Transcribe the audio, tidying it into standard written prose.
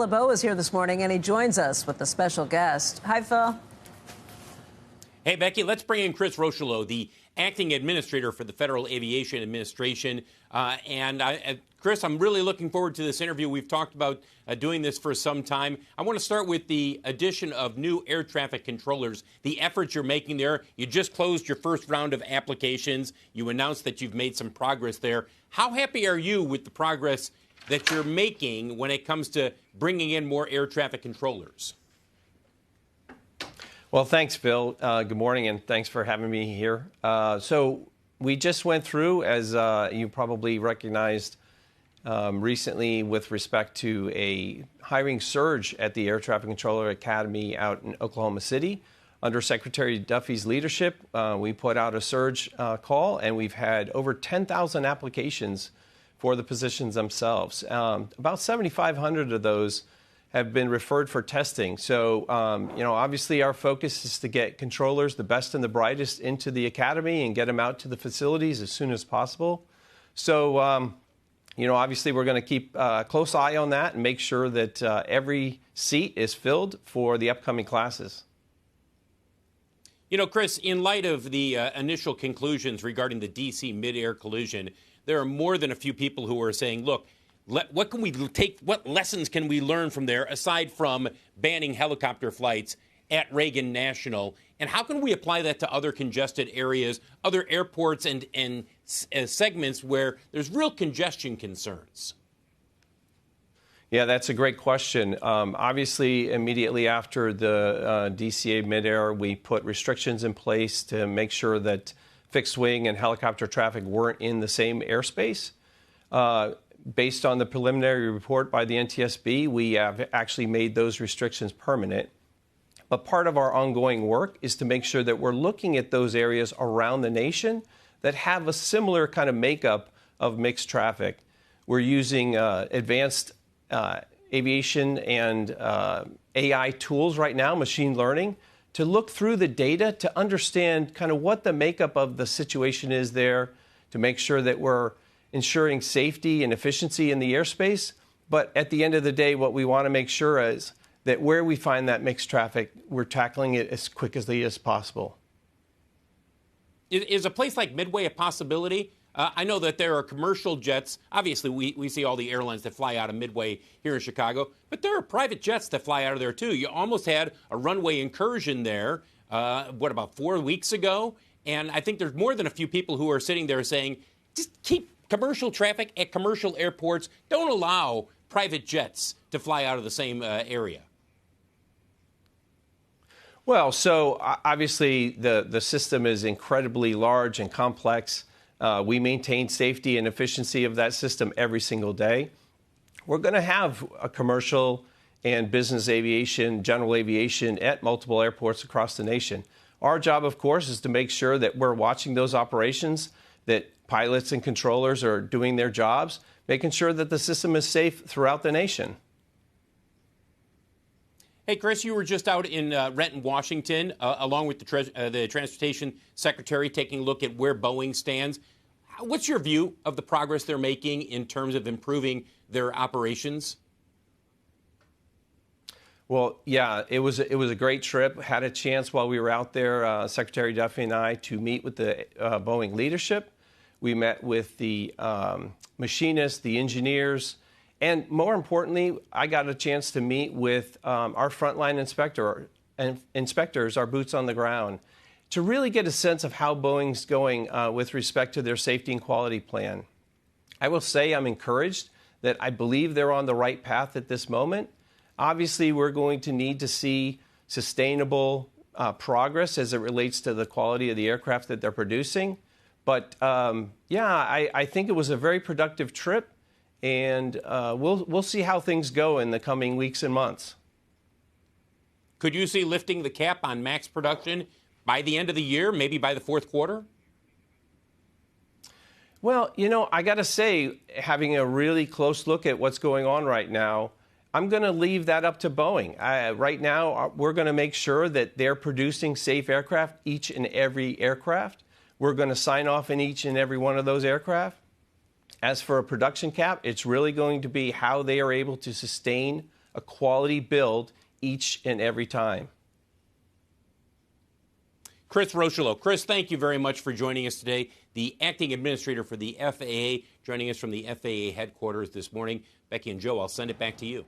LeBeau is here this morning, and he joins us with a special guest. Hi, Phil. Hey, Becky, let's bring in Chris Rochelot, the acting administrator for the Federal Aviation Administration. Chris, I'm really looking forward to this interview. We've talked about doing this for some time. I want to start with the addition of new air traffic controllers, the efforts you're making there. You just closed your first round of applications. You announced that you've made some progress there. How happy are you with the progress that you're making when it comes to bringing in more air traffic controllers? Well, thanks, Bill. Good morning, and thanks for having me here. So we just went through, as you probably recognized recently, with respect to a hiring surge at the Air Traffic Controller Academy out in Oklahoma City. Under Secretary Duffy's leadership, we put out a surge call, and we've had over 10,000 applications for the positions themselves. About 7,500 of those have been referred for testing. So, obviously our focus is to get controllers, the best and the brightest, into the academy and get them out to the facilities as soon as possible. So, obviously we're going to keep a close eye on that and make sure that every seat is filled for the upcoming classes. Chris, in light of the initial conclusions regarding the D.C. mid-air collision, there are more than a few people who are saying, look, what can we take? What lessons can we learn from there, aside from banning helicopter flights at Reagan National? And how can we apply that to other congested areas, other airports, and segments where there's real congestion concerns? Yeah, that's a great question. Obviously, immediately after the DCA midair, we put restrictions in place to make sure that fixed wing and helicopter traffic weren't in the same airspace. Based on the preliminary report by the NTSB, we have actually made those restrictions permanent. But part of our ongoing work is to make sure that we're looking at those areas around the nation that have a similar kind of makeup of mixed traffic. We're using advanced aviation and AI tools right now, machine learning, to look through the data to understand kind of what the makeup of the situation is there, to make sure that we're ensuring safety and efficiency in the airspace. But at the end of the day, what we want to make sure is that where we find that mixed traffic, we're tackling it as quickly as possible. Is a place like Midway a possibility? I know that there are commercial jets. Obviously, we see all the airlines that fly out of Midway here in Chicago, but there are private jets that fly out of there, too. You almost had a runway incursion there, about 4 weeks ago? And I think there's more than a few people who are sitting there saying, just keep commercial traffic at commercial airports. Don't allow private jets to fly out of the same area. Well, so obviously the system is incredibly large and complex. We maintain safety and efficiency of that system every single day. We're going to have a commercial and business aviation, general aviation at multiple airports across the nation. Our job, of course, is to make sure that we're watching those operations, that pilots and controllers are doing their jobs, making sure that the system is safe throughout the nation. Hey, Chris, you were just out in Renton, Washington, along with the Transportation Secretary, taking a look at where Boeing stands. What's your view of the progress they're making in terms of improving their operations? Well, yeah, it was a great trip. Had a chance while we were out there, Secretary Duffy and I, to meet with the Boeing leadership. We met with the machinists, the engineers, and more importantly, I got a chance to meet with our frontline inspectors, our boots on the ground, to really get a sense of how Boeing's going with respect to their safety and quality plan. I will say I'm encouraged that I believe they're on the right path at this moment. Obviously, we're going to need to see sustainable progress as it relates to the quality of the aircraft that they're producing. But I think it was a very productive trip, and we'll see how things go in the coming weeks and months. Could you see lifting the cap on MAX production by the end of the year, maybe by the fourth quarter? Well, I got to say, having a really close look at what's going on right now, I'm going to leave that up to Boeing. Right now, we're going to make sure that they're producing safe aircraft, each and every aircraft. We're going to sign off in each and every one of those aircraft. As for a production cap, it's really going to be how they are able to sustain a quality build each and every time. Chris Rocheleau. Chris, thank you very much for joining us today. The acting administrator for the FAA, joining us from the FAA headquarters this morning. Becky and Joe, I'll send it back to you.